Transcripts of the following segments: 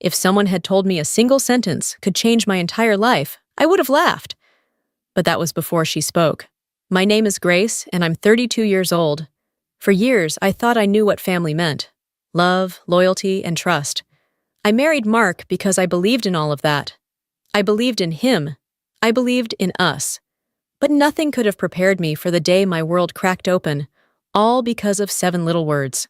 If someone had told me a single sentence could change my entire life, I would have laughed. But that was before she spoke. My name is Grace, and I'm 32 years old. For years, I thought I knew what family meant. Love, loyalty, and trust. I married Mark because I believed in all of that. I believed in him. I believed in us. But nothing could have prepared me for the day my world cracked open, all because of 7 little words.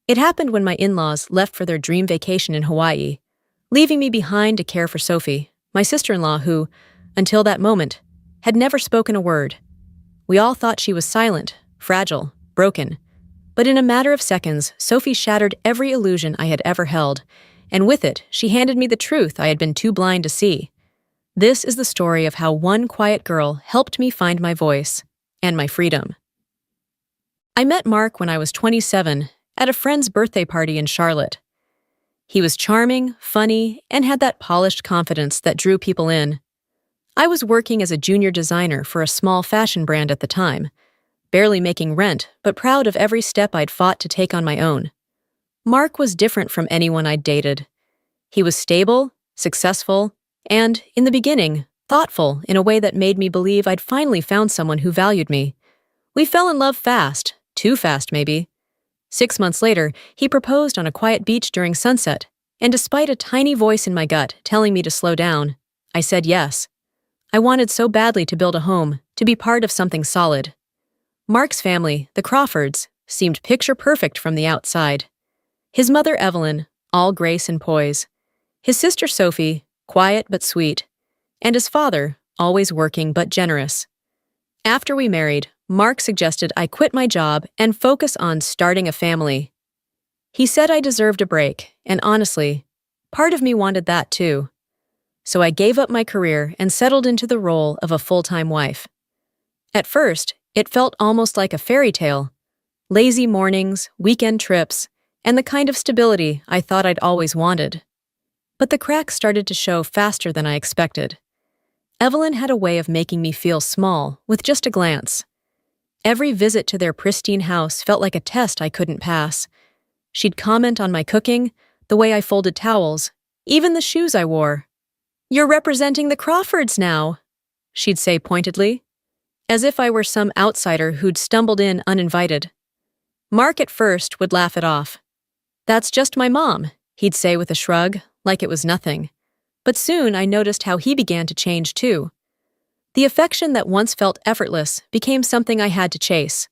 It happened when my in-laws left for their dream vacation in Hawaii, leaving me behind to care for Sophie, my sister-in-law who, until that moment, had never spoken a word. We all thought she was silent, fragile, broken. But in a matter of seconds, Sophie shattered every illusion I had ever held, and with it, she handed me the truth I had been too blind to see. This is the story of how one quiet girl helped me find my voice and my freedom. I met Mark when I was 27 at a friend's birthday party in Charlotte. He was charming, funny, and had that polished confidence that drew people in. I was working as a junior designer for a small fashion brand at the time, barely making rent, but proud of every step I'd fought to take on my own. Mark was different from anyone I'd dated. He was stable, successful, and, in the beginning, thoughtful in a way that made me believe I'd finally found someone who valued me. We fell in love fast, too fast maybe. 6 months later, he proposed on a quiet beach during sunset, and despite a tiny voice in my gut telling me to slow down, I said yes. I wanted so badly to build a home, to be part of something solid. Mark's family, the Crawfords, seemed picture-perfect from the outside. His mother, Evelyn, all grace and poise. His sister, Sophie, quiet but sweet. And his father, always working but generous. After we married, Mark suggested I quit my job and focus on starting a family. He said I deserved a break, and honestly, part of me wanted that too. So I gave up my career and settled into the role of a full-time wife. At first, it felt almost like a fairy tale. Lazy mornings, weekend trips, and the kind of stability I thought I'd always wanted. But the cracks started to show faster than I expected. Evelyn had a way of making me feel small with just a glance. Every visit to their pristine house felt like a test I couldn't pass. She'd comment on my cooking, the way I folded towels, even the shoes I wore. "You're representing the Crawfords now," she'd say pointedly, as if I were some outsider who'd stumbled in uninvited. Mark at first would laugh it off. "That's just my mom," he'd say with a shrug, like it was nothing. But soon I noticed how he began to change too. The affection that once felt effortless became something I had to chase.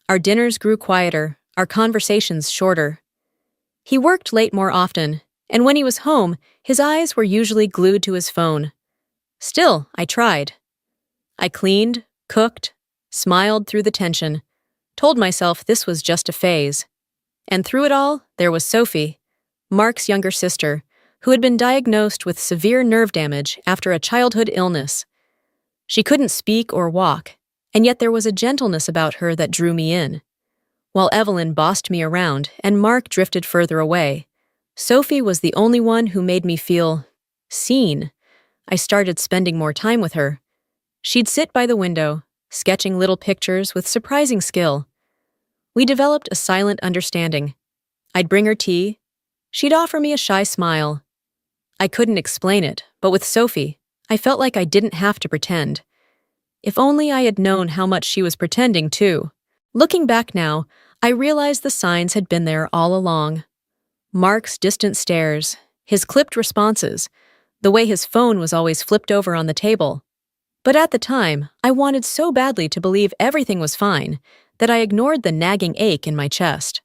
Our dinners grew quieter, our conversations shorter. He worked late more often, and when he was home, his eyes were usually glued to his phone. Still, I tried. I cleaned, cooked, smiled through the tension, told myself this was just a phase. And through it all, there was Sophie, Mark's younger sister, who had been diagnosed with severe nerve damage after a childhood illness. She couldn't speak or walk, and yet there was a gentleness about her that drew me in. While Evelyn bossed me around and Mark drifted further away, Sophie was the only one who made me feel seen. I started spending more time with her. She'd sit by the window, sketching little pictures with surprising skill. We developed a silent understanding. I'd bring her tea. She'd offer me a shy smile. I couldn't explain it, but with Sophie, I felt like I didn't have to pretend. If only I had known how much she was pretending, too. Looking back now, I realized the signs had been there all along. Mark's distant stares, his clipped responses, the way his phone was always flipped over on the table. But at the time, I wanted so badly to believe everything was fine that I ignored the nagging ache in my chest.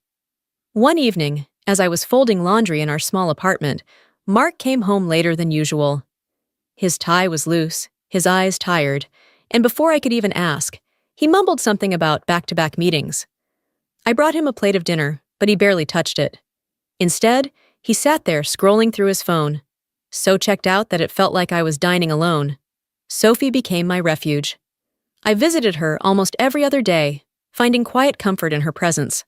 One evening, as I was folding laundry in our small apartment, Mark came home later than usual. His tie was loose, his eyes tired, and before I could even ask, he mumbled something about back-to-back meetings. I brought him a plate of dinner, but he barely touched it. Instead, he sat there scrolling through his phone, so checked out that it felt like I was dining alone. Sophie became my refuge. I visited her almost every other day, finding quiet comfort in her presence.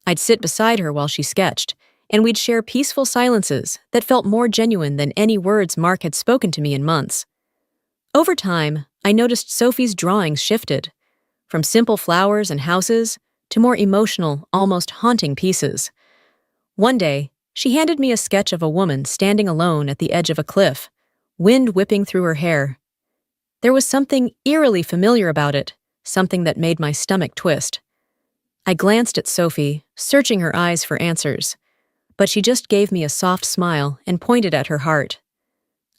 I'd sit beside her while she sketched, and we'd share peaceful silences that felt more genuine than any words Mark had spoken to me in months. Over time, I noticed Sophie's drawings shifted, from simple flowers and houses to more emotional, almost haunting pieces. One day, She handed me a sketch of a woman standing alone at the edge of a cliff, wind whipping through her hair. There was something eerily familiar about it, something that made my stomach twist. I glanced at Sophie, searching her eyes for answers, but she just gave me a soft smile and pointed at her heart.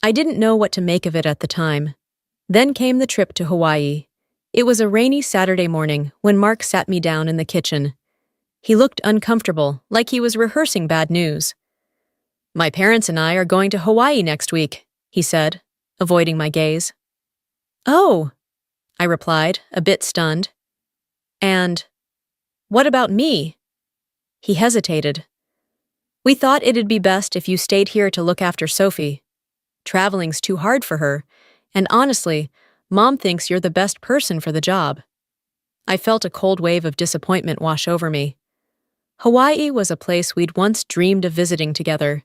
I didn't know what to make of it at the time. Then came the trip to Hawaii. It was a rainy Saturday morning when Mark sat me down in the kitchen. He looked uncomfortable, like he was rehearsing bad news. "My parents and I are going to Hawaii next week," he said, avoiding my gaze. "Oh," I replied, a bit stunned. "And what about me?" He hesitated. "We thought it'd be best if you stayed here to look after Sophie. Traveling's too hard for her, and honestly, Mom thinks you're the best person for the job." I felt a cold wave of disappointment wash over me. Hawaii was a place we'd once dreamed of visiting together.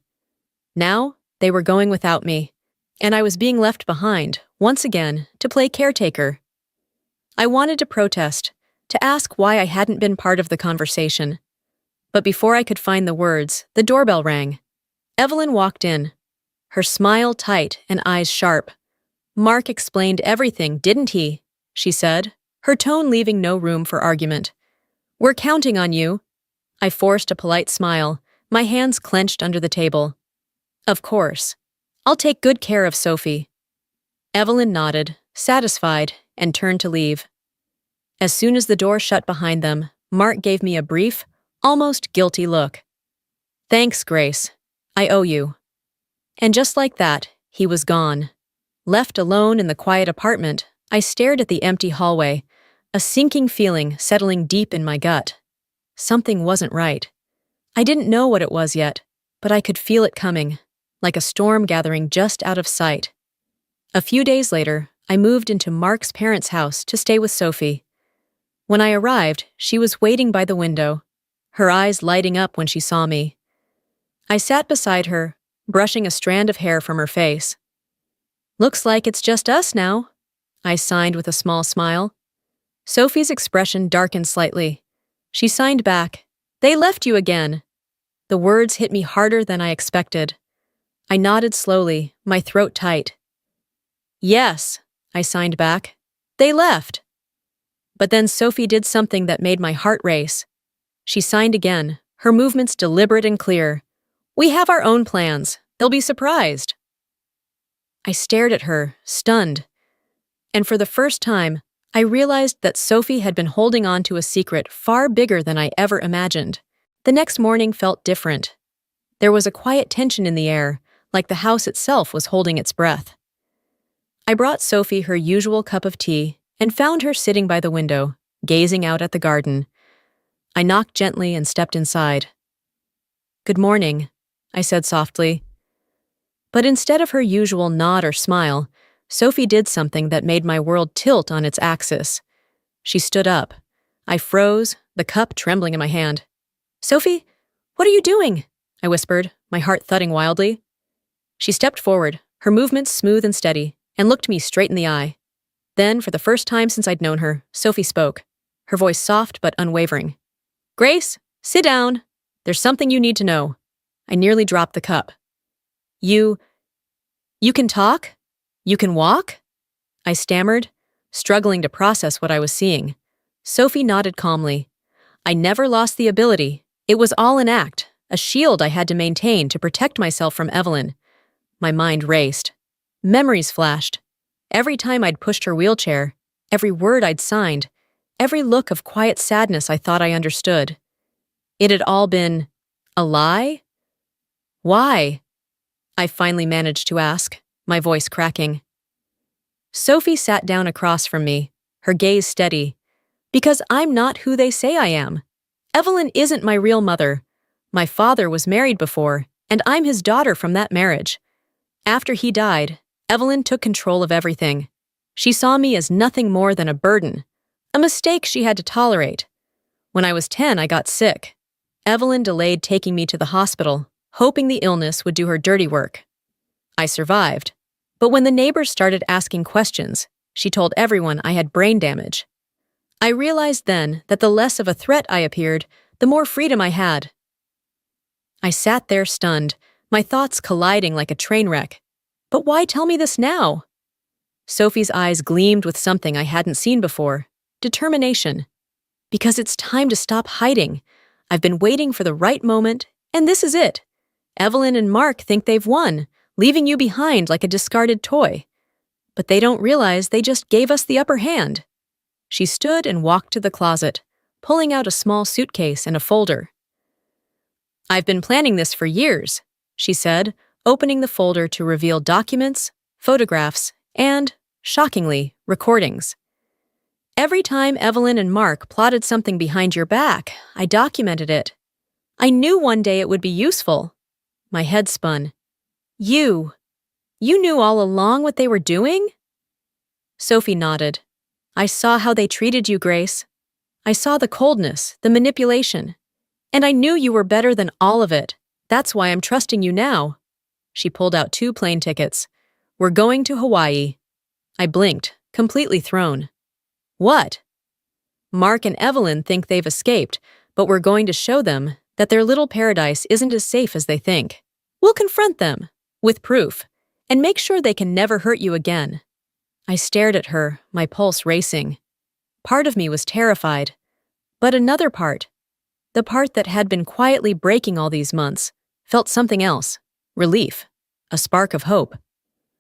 Now, they were going without me, and I was being left behind, once again, to play caretaker. I wanted to protest, to ask why I hadn't been part of the conversation. But before I could find the words, the doorbell rang. Evelyn walked in, her smile tight and eyes sharp. "Mark explained everything, didn't he?" she said, her tone leaving no room for argument. "We're counting on you." I forced a polite smile, my hands clenched under the table. "Of course. I'll take good care of Sophie." Evelyn nodded, satisfied, and turned to leave. As soon as the door shut behind them, Mark gave me a brief, almost guilty look. "Thanks, Grace. I owe you." And just like that, he was gone. Left alone in the quiet apartment, I stared at the empty hallway, a sinking feeling settling deep in my gut. Something wasn't right. I didn't know what it was yet, but I could feel it coming, like a storm gathering just out of sight. A few days later, I moved into Mark's parents' house to stay with Sophie. When I arrived, she was waiting by the window, her eyes lighting up when she saw me. I sat beside her, brushing a strand of hair from her face. "Looks like it's just us now," I signed with a small smile. Sophie's expression darkened slightly. She signed back, "They left you again." The words hit me harder than I expected. I nodded slowly, my throat tight. "Yes," I signed back. "They left." But then Sophie did something that made my heart race. She signed again, her movements deliberate and clear. "We have our own plans. They'll be surprised." I stared at her, stunned. And for the first time, I realized that Sophie had been holding on to a secret far bigger than I ever imagined. The next morning felt different. There was a quiet tension in the air, like the house itself was holding its breath. I brought Sophie her usual cup of tea and found her sitting by the window, gazing out at the garden. I knocked gently and stepped inside. "Good morning," I said softly. But instead of her usual nod or smile, Sophie did something that made my world tilt on its axis. She stood up. I froze, the cup trembling in my hand. "Sophie, what are you doing?" I whispered, my heart thudding wildly. She stepped forward, her movements smooth and steady, and looked me straight in the eye. Then, for the first time since I'd known her, Sophie spoke, her voice soft but unwavering. "Grace, sit down. There's something you need to know." I nearly dropped the cup. You can talk? You can walk?" I stammered, struggling to process what I was seeing. Sophie nodded calmly. "I never lost the ability. It was all an act, a shield I had to maintain to protect myself from Evelyn." My mind raced. Memories flashed. Every time I'd pushed her wheelchair, every word I'd signed, every look of quiet sadness I thought I understood. It had all been a lie? Why? I finally managed to ask, my voice cracking. Sophie sat down across from me, her gaze steady. "Because I'm not who they say I am. Evelyn isn't my real mother. My father was married before, and I'm his daughter from that marriage. After he died, Evelyn took control of everything. She saw me as nothing more than a burden, a mistake she had to tolerate. When I was 10, I got sick. Evelyn delayed taking me to the hospital, hoping the illness would do her dirty work. I survived, but when the neighbors started asking questions, she told everyone I had brain damage. I realized then that the less of a threat I appeared, the more freedom I had. I sat there stunned, my thoughts colliding like a train wreck. But why tell me this now? Sophie's eyes gleamed with something I hadn't seen before. Determination. Because it's time to stop hiding. I've been waiting for the right moment, and this is it. Evelyn and Mark think they've won, leaving you behind like a discarded toy. But they don't realize they just gave us the upper hand. She stood and walked to the closet, pulling out a small suitcase and a folder. I've been planning this for years, she said, opening the folder to reveal documents, photographs, and, shockingly, recordings. Every time Evelyn and Mark plotted something behind your back, I documented it. I knew one day it would be useful. My head spun. You knew all along what they were doing? Sophie nodded. I saw how they treated you, Grace. I saw the coldness, the manipulation. And I knew you were better than all of it. That's why I'm trusting you now. She pulled out 2 plane tickets. We're going to Hawaii. I blinked, completely thrown. What? Mark and Evelyn think they've escaped, but we're going to show them that their little paradise isn't as safe as they think. We'll confront them, with proof, and make sure they can never hurt you again. I stared at her, my pulse racing. Part of me was terrified, but another part, the part that had been quietly breaking all these months, felt something else, relief, a spark of hope.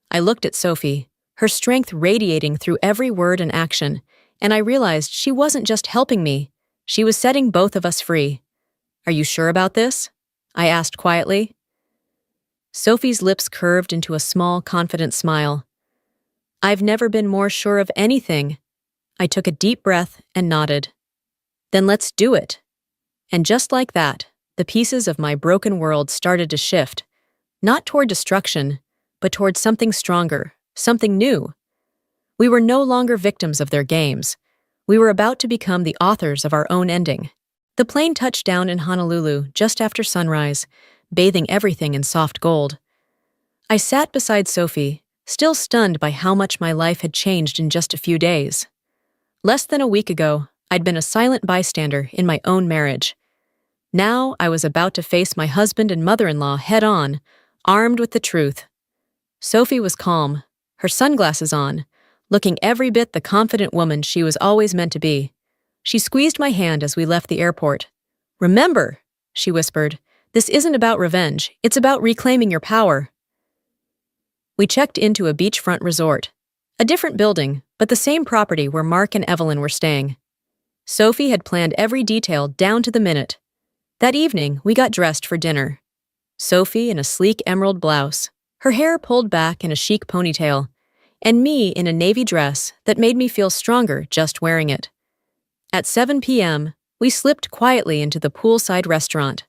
I looked at Sophie, her strength radiating through every word and action, and I realized she wasn't just helping me, she was setting both of us free. Are you sure about this? I asked quietly. Sophie's lips curved into a small, confident smile. I've never been more sure of anything. I took a deep breath and nodded. Then let's do it. And just like that, the pieces of my broken world started to shift, not toward destruction, but toward something stronger, something new. We were no longer victims of their games. We were about to become the authors of our own ending. The plane touched down in Honolulu just after sunrise, bathing everything in soft gold. I sat beside Sophie, still stunned by how much my life had changed in just a few days. Less than a week ago, I'd been a silent bystander in my own marriage. Now I was about to face my husband and mother-in-law head-on, armed with the truth. Sophie was calm, her sunglasses on, looking every bit the confident woman she was always meant to be. She squeezed my hand as we left the airport. Remember, she whispered, this isn't about revenge, it's about reclaiming your power. We checked into a beachfront resort. A different building, but the same property where Mark and Evelyn were staying. Sophie had planned every detail down to the minute. That evening, we got dressed for dinner. Sophie in a sleek emerald blouse, her hair pulled back in a chic ponytail, and me in a navy dress that made me feel stronger just wearing it. At 7 p.m., we slipped quietly into the poolside restaurant.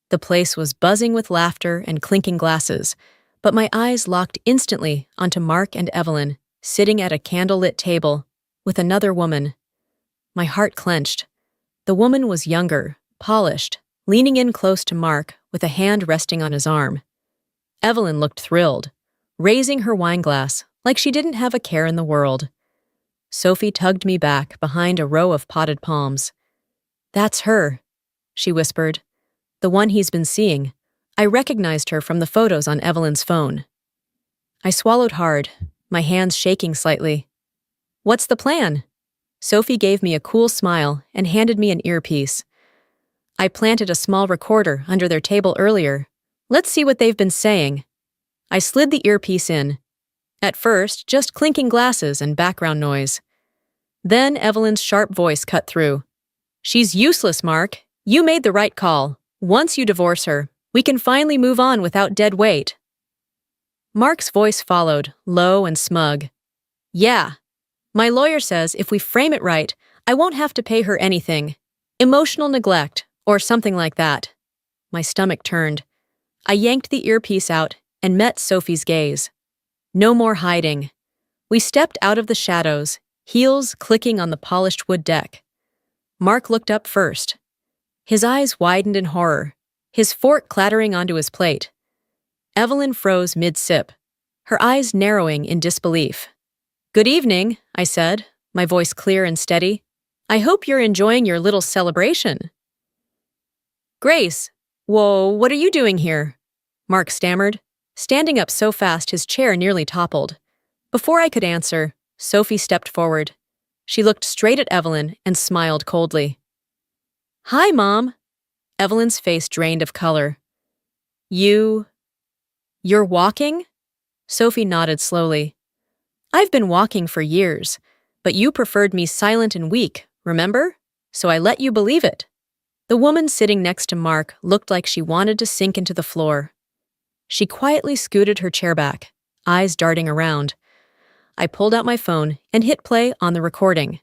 The place was buzzing with laughter and clinking glasses, but my eyes locked instantly onto Mark and Evelyn, sitting at a candlelit table, with another woman. My heart clenched. The woman was younger, polished, leaning in close to Mark with a hand resting on his arm. Evelyn looked thrilled, raising her wineglass like she didn't have a care in the world. Sophie tugged me back behind a row of potted palms. That's her, she whispered. The one he's been seeing. I recognized her from the photos on Evelyn's phone. I swallowed hard, my hands shaking slightly. What's the plan? Sophie gave me a cool smile and handed me an earpiece. I planted a small recorder under their table earlier. Let's see what they've been saying. I slid the earpiece in. At first, just clinking glasses and background noise. Then Evelyn's sharp voice cut through. She's useless, Mark. You made the right call. Once you divorce her, we can finally move on without dead weight. Mark's voice followed, low and smug. Yeah. My lawyer says if we frame it right, I won't have to pay her anything. Emotional neglect, or something like that. My stomach turned. I yanked the earpiece out and met Sophie's gaze. No more hiding. We stepped out of the shadows, heels clicking on the polished wood deck. Mark looked up first. His eyes widened in horror, his fork clattering onto his plate. Evelyn froze mid-sip, her eyes narrowing in disbelief. Good evening, I said, my voice clear and steady. I hope you're enjoying your little celebration. Grace, Whoa, what are you doing here? Mark stammered, standing up so fast his chair nearly toppled. Before I could answer, Sophie stepped forward. She looked straight at Evelyn and smiled coldly. Hi, Mom. Evelyn's face drained of color. You're walking? Sophie nodded slowly. I've been walking for years, but you preferred me silent and weak, remember? So I let you believe it. The woman sitting next to Mark looked like she wanted to sink into the floor. She quietly scooted her chair back, eyes darting around. I pulled out my phone and hit play on the recording.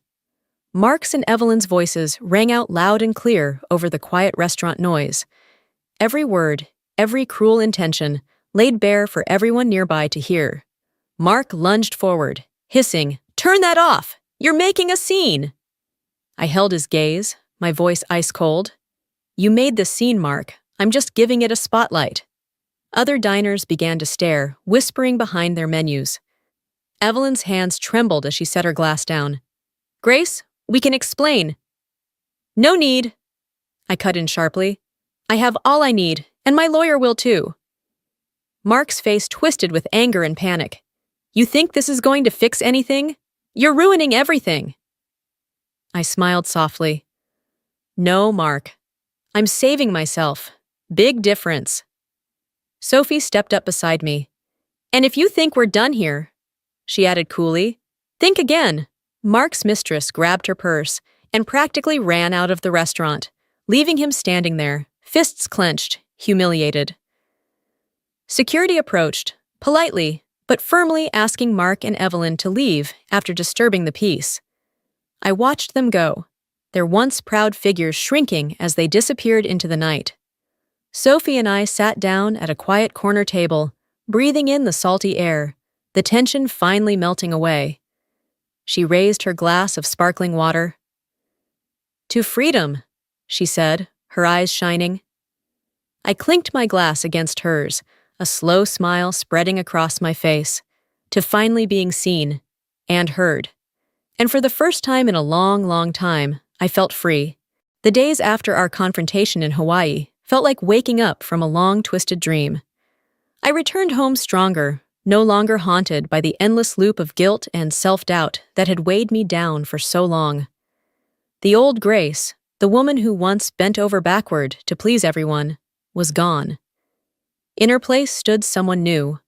Mark's and Evelyn's voices rang out loud and clear over the quiet restaurant noise. Every word, every cruel intention, laid bare for everyone nearby to hear. Mark lunged forward, hissing, "Turn that off! You're making a scene!" I held his gaze, my voice ice cold. You made this scene, Mark. I'm just giving it a spotlight. Other diners began to stare, whispering behind their menus. Evelyn's hands trembled as she set her glass down. Grace, we can explain. No need. I cut in sharply. I have all I need, and my lawyer will too. Mark's face twisted with anger and panic. You think this is going to fix anything? You're ruining everything. I smiled softly. No, Mark. I'm saving myself. Big difference. Sophie stepped up beside me. And if you think we're done here, she added coolly, think again. Mark's mistress grabbed her purse and practically ran out of the restaurant, leaving him standing there, fists clenched, humiliated. Security approached, politely, but firmly asking Mark and Evelyn to leave after disturbing the peace. I watched them go, their once proud figures shrinking as they disappeared into the night. Sophie and I sat down at a quiet corner table, breathing in the salty air, the tension finally melting away. She raised her glass of sparkling water. To freedom, she said, her eyes shining. I clinked my glass against hers, a slow smile spreading across my face, to finally being seen and heard. And for the first time in a long, long time, I felt free. The days after our confrontation in Hawaii felt like waking up from a long, twisted dream. I returned home stronger, no longer haunted by the endless loop of guilt and self-doubt that had weighed me down for so long. The old Grace, the woman who once bent over backward to please everyone, was gone. In her place stood someone new,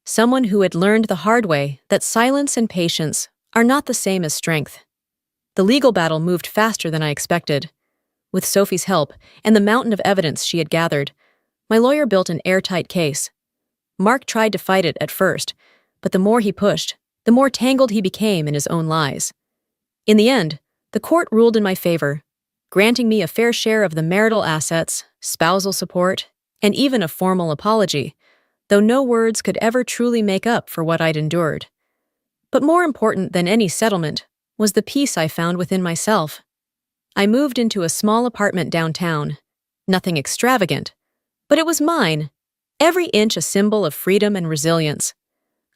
someone who had learned the hard way that silence and patience are not the same as strength. The legal battle moved faster than I expected. With Sophie's help and the mountain of evidence she had gathered, my lawyer built an airtight case. Mark tried to fight it at first, but the more he pushed, the more tangled he became in his own lies. In the end, the court ruled in my favor, granting me a fair share of the marital assets, spousal support, and even a formal apology, though no words could ever truly make up for what I'd endured. But more important than any settlement was the peace I found within myself. I moved into a small apartment downtown. Nothing extravagant, but it was mine, every inch a symbol of freedom and resilience.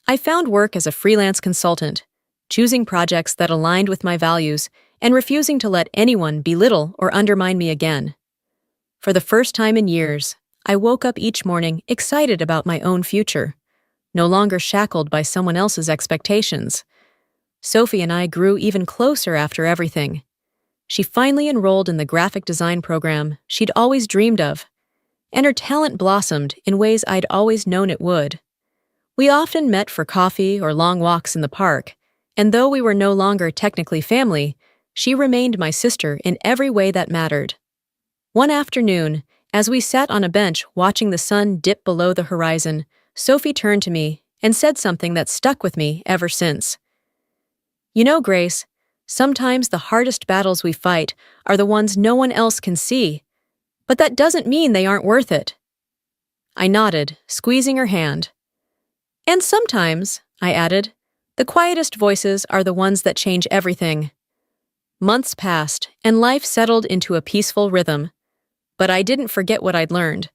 I found work as a freelance consultant, choosing projects that aligned with my values and refusing to let anyone belittle or undermine me again. For the first time in years, I woke up each morning excited about my own future, no longer shackled by someone else's expectations. Sophie and I grew even closer after everything. She finally enrolled in the graphic design program she'd always dreamed of, and her talent blossomed in ways I'd always known it would. We often met for coffee or long walks in the park, and though we were no longer technically family, she remained my sister in every way that mattered. One afternoon, as we sat on a bench watching the sun dip below the horizon, Sophie turned to me and said something that stuck with me ever since. You know, Grace, sometimes the hardest battles we fight are the ones no one else can see, but that doesn't mean they aren't worth it. I nodded, squeezing her hand. And sometimes, I added, the quietest voices are the ones that change everything. Months passed, and life settled into a peaceful rhythm. But I didn't forget what I'd learned.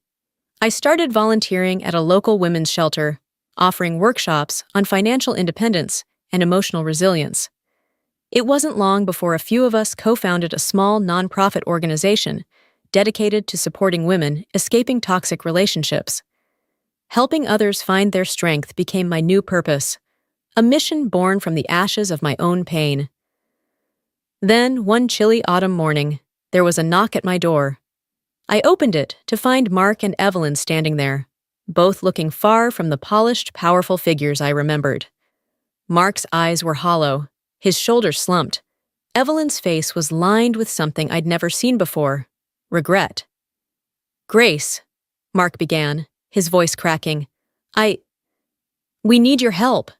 I started volunteering at a local women's shelter, offering workshops on financial independence and emotional resilience. It wasn't long before a few of us co-founded a small nonprofit organization dedicated to supporting women escaping toxic relationships. Helping others find their strength became my new purpose, a mission born from the ashes of my own pain. Then, one chilly autumn morning, there was a knock at my door. I opened it to find Mark and Evelyn standing there, both looking far from the polished, powerful figures I remembered. Mark's eyes were hollow, his shoulders slumped. Evelyn's face was lined with something I'd never seen before: regret. "Grace," Mark began, his voice cracking. We need your help."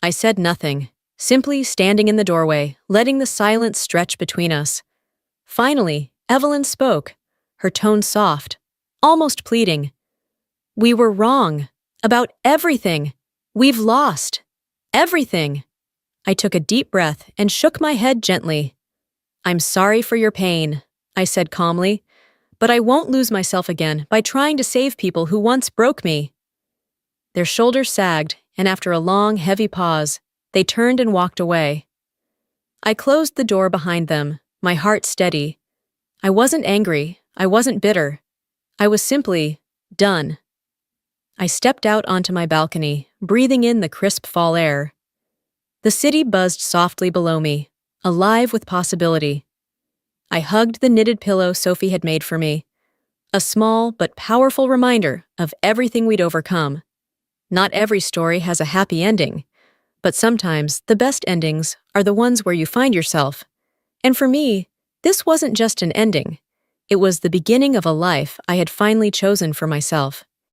I said nothing, simply standing in the doorway, letting the silence stretch between us. Finally, Evelyn spoke, her tone soft, almost pleading. "We were wrong. About everything. We've lost. Everything." I took a deep breath and shook my head gently. "I'm sorry for your pain," I said calmly, "but I won't lose myself again by trying to save people who once broke me." Their shoulders sagged, and after a long, heavy pause, they turned and walked away. I closed the door behind them, my heart steady. I wasn't angry, I wasn't bitter. I was simply done. I stepped out onto my balcony, breathing in the crisp fall air. The city buzzed softly below me, alive with possibility. I hugged the knitted pillow Sophie had made for me, a small but powerful reminder of everything we'd overcome. Not every story has a happy ending, but sometimes the best endings are the ones where you find yourself. And for me, this wasn't just an ending. It was the beginning of a life I had finally chosen for myself.